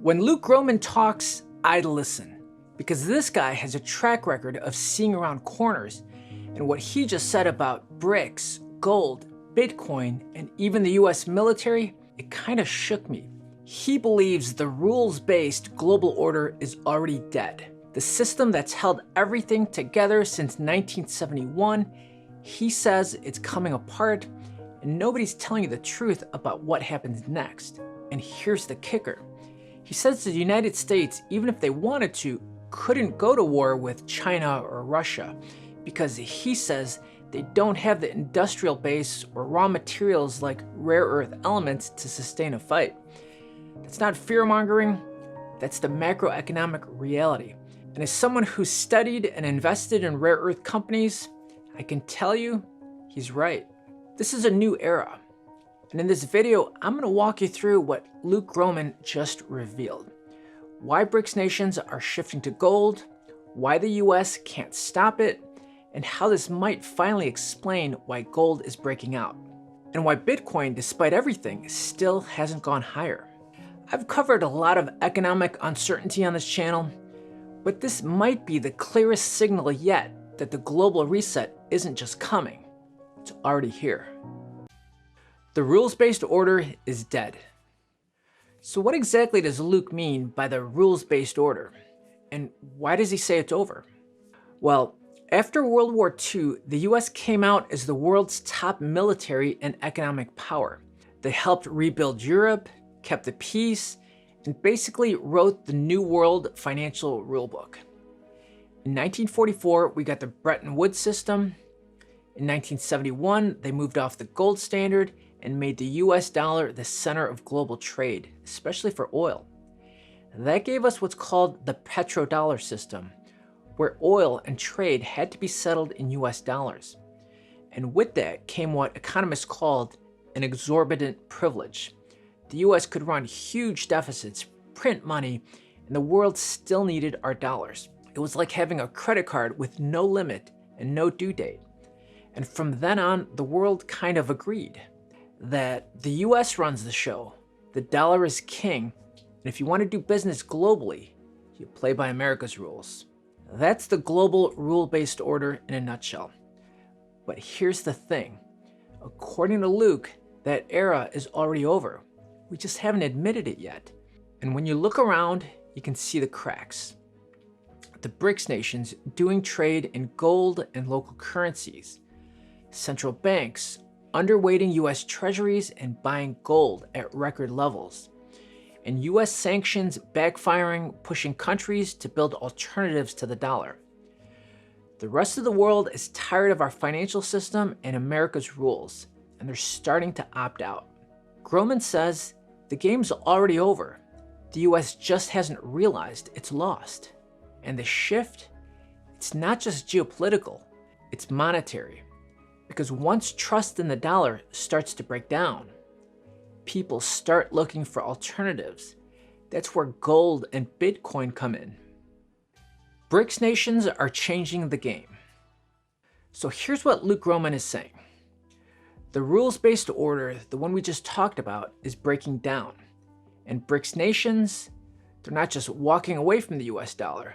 When Luke Gromen talks, I listen, because this guy has a track record of seeing around corners, and what he just said about BRICS, gold, Bitcoin, and even the US military, it kind of shook me. He believes the rules-based global order is already dead. The system that's held everything together since 1971, he says it's coming apart, and nobody's telling you the truth about what happens next. And here's the kicker. He says the United States, even if they wanted to, couldn't go to war with China or Russia because he says they don't have the industrial base or raw materials like rare earth elements to sustain a fight. That's not fear-mongering, that's the macroeconomic reality. And as someone who's studied and invested in rare earth companies, I can tell you he's right. This is a new era. And in this video, I'm going to walk you through what Luke Gromen just revealed. Why BRICS nations are shifting to gold, why the US can't stop it, and how this might finally explain why gold is breaking out, and why Bitcoin, despite everything, still hasn't gone higher. I've covered a lot of economic uncertainty on this channel, but this might be the clearest signal yet that the global reset isn't just coming, it's already here. The rules-based order is dead. So what exactly does Luke mean by the rules-based order? And why does he say it's over? Well, after World War II, the US came out as the world's top military and economic power. They helped rebuild Europe, kept the peace, and basically wrote the New World financial rulebook. In 1944, we got the Bretton Woods system. In 1971, they moved off the gold standard and made the US dollar the center of global trade, especially for oil. That gave us what's called the petrodollar system, where oil and trade had to be settled in US dollars. And with that came what economists called an exorbitant privilege. The US could run huge deficits, print money, and the world still needed our dollars. It was like having a credit card with no limit and no due date. And from then on, the world kind of agreed that the US runs the show, the dollar is king, and if you want to do business globally, you play by America's rules. That's the global rule-based order in a nutshell. But here's the thing. According to Luke, that era is already over. We just haven't admitted it yet. And when you look around, you can see the cracks. The BRICS nations doing trade in gold and local currencies. Central banks underweighting US treasuries and buying gold at record levels. And US sanctions backfiring, pushing countries to build alternatives to the dollar. The rest of the world is tired of our financial system and America's rules, and they're starting to opt out. Gromen says the game's already over. The US just hasn't realized it's lost. And the shift, it's not just geopolitical, it's monetary. Because once trust in the dollar starts to break down, people start looking for alternatives. That's where gold and Bitcoin come in. BRICS nations are changing the game. So here's what Luke Gromen is saying. The rules-based order, the one we just talked about, is breaking down. And BRICS nations, they're not just walking away from the US dollar,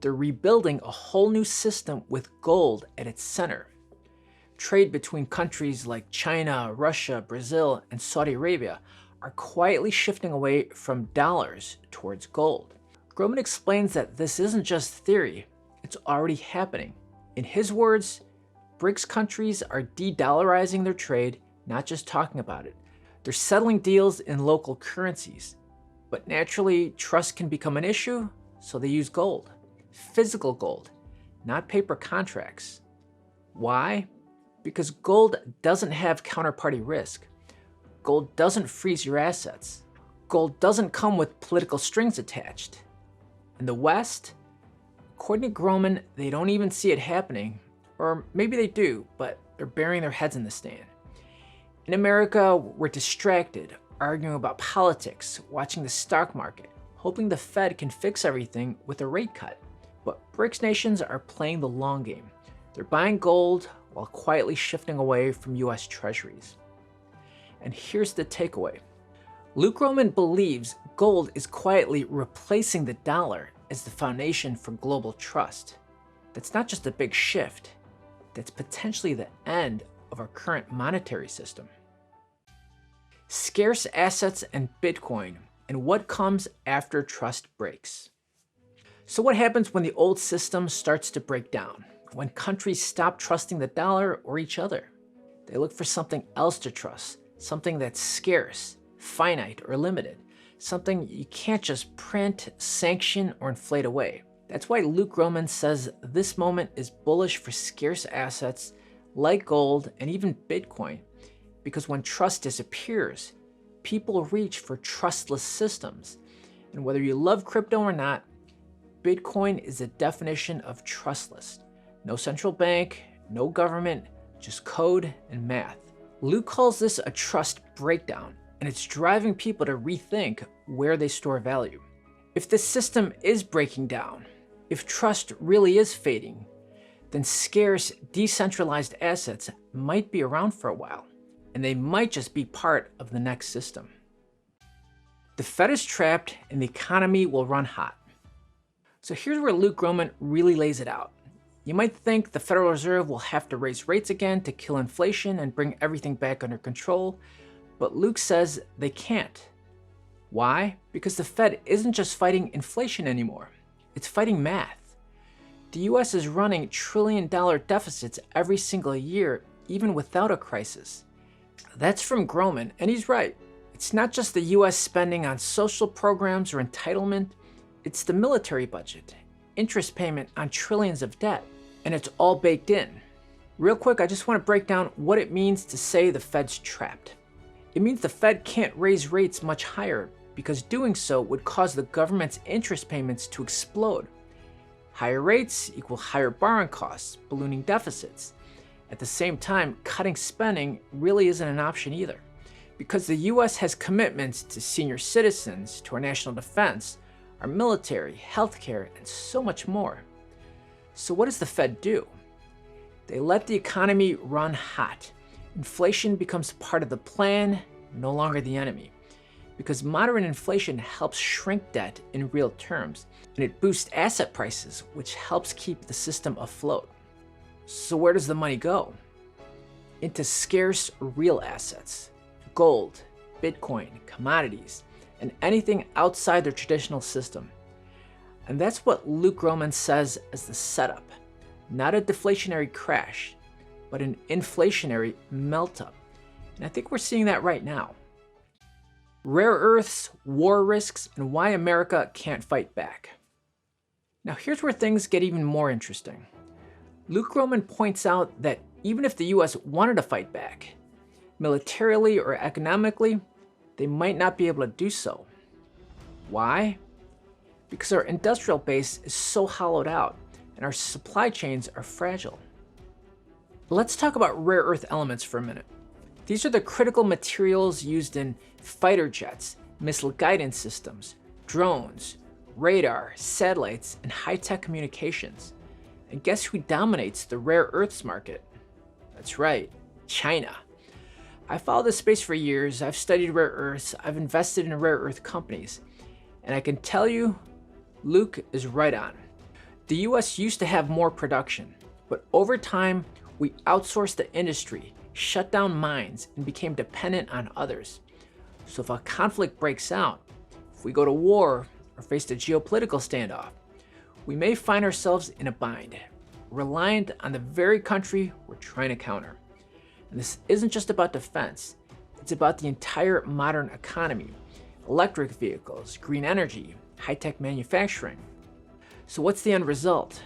they're rebuilding a whole new system with gold at its center. Trade between countries like China, Russia, Brazil, and Saudi Arabia are quietly shifting away from dollars towards gold. Gromen explains that this isn't just theory, it's already happening. In his words, BRICS countries are de-dollarizing their trade, not just talking about it. They're settling deals in local currencies. But naturally, trust can become an issue, so they use gold. Physical gold, not paper contracts. Why? Because gold doesn't have counterparty risk. Gold doesn't freeze your assets. Gold doesn't come with political strings attached. In the West, according to Gromen, they don't even see it happening, or maybe they do, but they're burying their heads in the sand. In America, we're distracted, arguing about politics, watching the stock market, hoping the Fed can fix everything with a rate cut. But BRICS nations are playing the long game. They're buying gold while quietly shifting away from US treasuries. And here's the takeaway. Luke Gromen believes Gold is quietly replacing the dollar as the foundation for global trust. That's not just a big shift, that's potentially the end of our current monetary system. Scarce assets and Bitcoin, and what comes after trust breaks. So what happens when the old system starts to break down? When countries stop trusting the dollar or each other? They look for something else to trust, something that's scarce, finite, or limited, something you can't just print, sanction, or inflate away. That's why Luke Gromen says this moment is bullish for scarce assets like gold and even Bitcoin, because when trust disappears, people reach for trustless systems. And whether you love crypto or not, Bitcoin is the definition of trustless. No central bank, no government, just code and math. Luke calls this a trust breakdown, and it's driving people to rethink where they store value. If the system is breaking down, if trust really is fading, then scarce, decentralized assets might be around for a while, and they might just be part of the next system. The Fed is trapped and the economy will run hot. So here's where Luke Gromen really lays it out. You might think the Federal Reserve will have to raise rates again to kill inflation and bring everything back under control, but Luke says they can't. Why? Because the Fed isn't just fighting inflation anymore. It's fighting math. The US is running trillion-dollar deficits every single year, even without a crisis. That's from Gromen, and he's right. It's not just the US spending on social programs or entitlement, it's the military budget, interest payment on trillions of debt, and it's all baked in. Real quick, I just want to break down what it means to say the Fed's trapped. It means the Fed can't raise rates much higher because doing so would cause the government's interest payments to explode. Higher rates equal higher borrowing costs, ballooning deficits. At the same time, cutting spending really isn't an option either, because the US has commitments to senior citizens, to our national defense, our military, healthcare, and so much more. So what does the Fed do? They let the economy run hot. Inflation becomes part of the plan, no longer the enemy, because moderate inflation helps shrink debt in real terms, and it boosts asset prices, which helps keep the system afloat. So where does the money go? Into scarce real assets, gold, Bitcoin, commodities, and anything outside their traditional system. And that's what Luke Gromen says as the setup, not a deflationary crash, but an inflationary melt-up. And I think we're seeing that right now. Rare earths, war risks, and why America can't fight back. Now here's where things get even more interesting. Luke Gromen points out that even if the US wanted to fight back, militarily or economically, they might not be able to do so. Why? Because our industrial base is so hollowed out and our supply chains are fragile. Let's talk about rare earth elements for a minute. These are the critical materials used in fighter jets, missile guidance systems, drones, radar, satellites, and high-tech communications. And guess who dominates the rare earths market? That's right, China. I followed this space for years. I've studied rare earths. I've invested in rare earth companies. And I can tell you, Luke is right on. The US used to have more production, but over time, we outsourced the industry, shut down mines, and became dependent on others. So if a conflict breaks out, if we go to war or face a geopolitical standoff, we may find ourselves in a bind, reliant on the very country we're trying to counter. And this isn't just about defense, it's about the entire modern economy, electric vehicles, green energy, high-tech manufacturing. So what's the end result?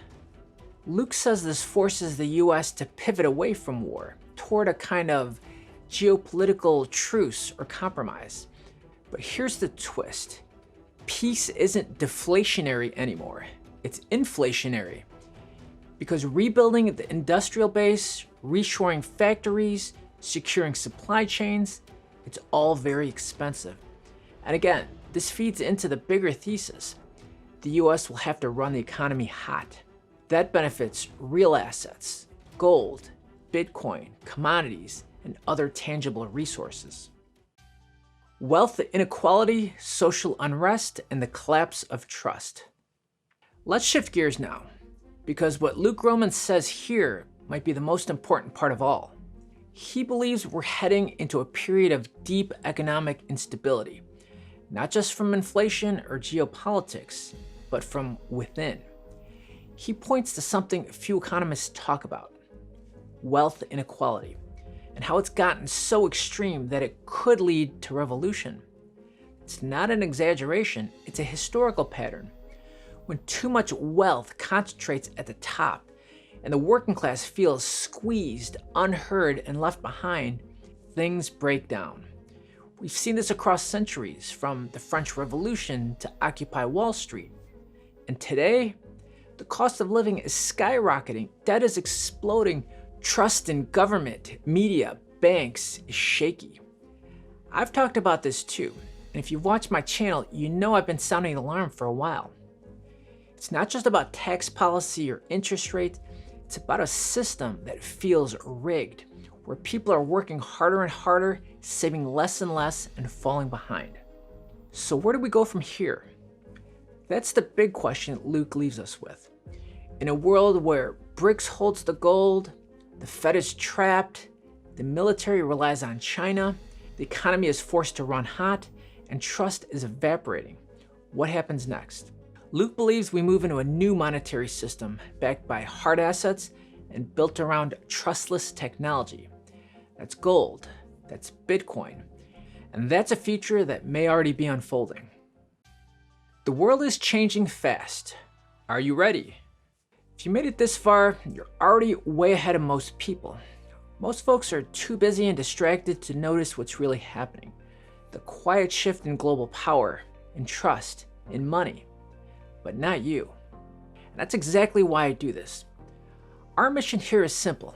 Luke says this forces the US to pivot away from war toward a kind of geopolitical truce or compromise. But here's the twist. Peace isn't deflationary anymore. It's inflationary. Because rebuilding the industrial base, reshoring factories, securing supply chains, it's all very expensive. And again, this feeds into the bigger thesis. The US will have to run the economy hot. That benefits real assets, gold, Bitcoin, commodities, and other tangible resources. wealth inequality, social unrest, and the collapse of trust. Let's shift gears now, because what Luke Gromen says here might be the most important part of all. He believes we're heading into a period of deep economic instability, not just from inflation or geopolitics, but from within. He points to something few economists talk about: wealth inequality, and how it's gotten so extreme that it could lead to revolution. It's not an exaggeration, it's a historical pattern. When too much wealth concentrates at the top and the working class feels squeezed, unheard, and left behind, things break down. We've seen this across centuries, from the French Revolution to Occupy Wall Street. And today, the cost of living is skyrocketing, debt is exploding, trust in government, media, banks is shaky. I've talked about this too, and if you've watched my channel, you know I've been sounding the alarm for a while. It's not just about tax policy or interest rates, it's about a system that feels rigged, where people are working harder and harder, saving less and less, and falling behind. So where do we go from here? That's the big question Luke leaves us with. In a world where BRICS holds the gold, the Fed is trapped, the military relies on China, the economy is forced to run hot, and trust is evaporating, what happens next? Luke believes we move into a new monetary system backed by hard assets and built around trustless technology. That's gold, that's Bitcoin, and that's a future that may already be unfolding. The world is changing fast. Are you ready? If you made it this far, you're already way ahead of most people. Most folks are too busy and distracted to notice what's really happening. The quiet shift in global power, in trust, in money. But not you. And that's exactly why I do this. Our mission here is simple: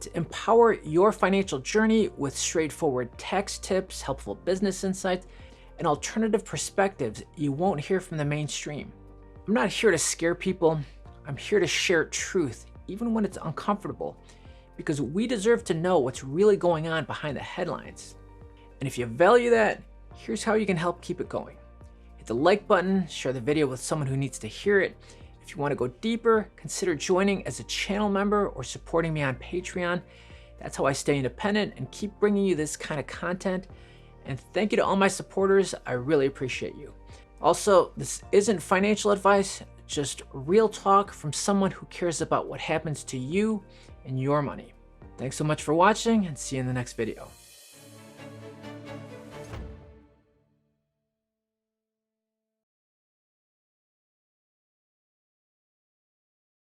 to empower your financial journey with straightforward tax tips, helpful business insights, and alternative perspectives you won't hear from the mainstream. I'm not here to scare people. I'm here to share truth, even when it's uncomfortable, because we deserve to know what's really going on behind the headlines. And if you value that, here's how you can help keep it going. Hit the like button, share the video with someone who needs to hear it. If you want to go deeper, consider joining as a channel member or supporting me on Patreon. That's how I stay independent and keep bringing you this kind of content. And thank you to all my supporters. I really appreciate you. Also, this isn't financial advice, just real talk from someone who cares about what happens to you and your money. Thanks so much for watching, and see you in the next video.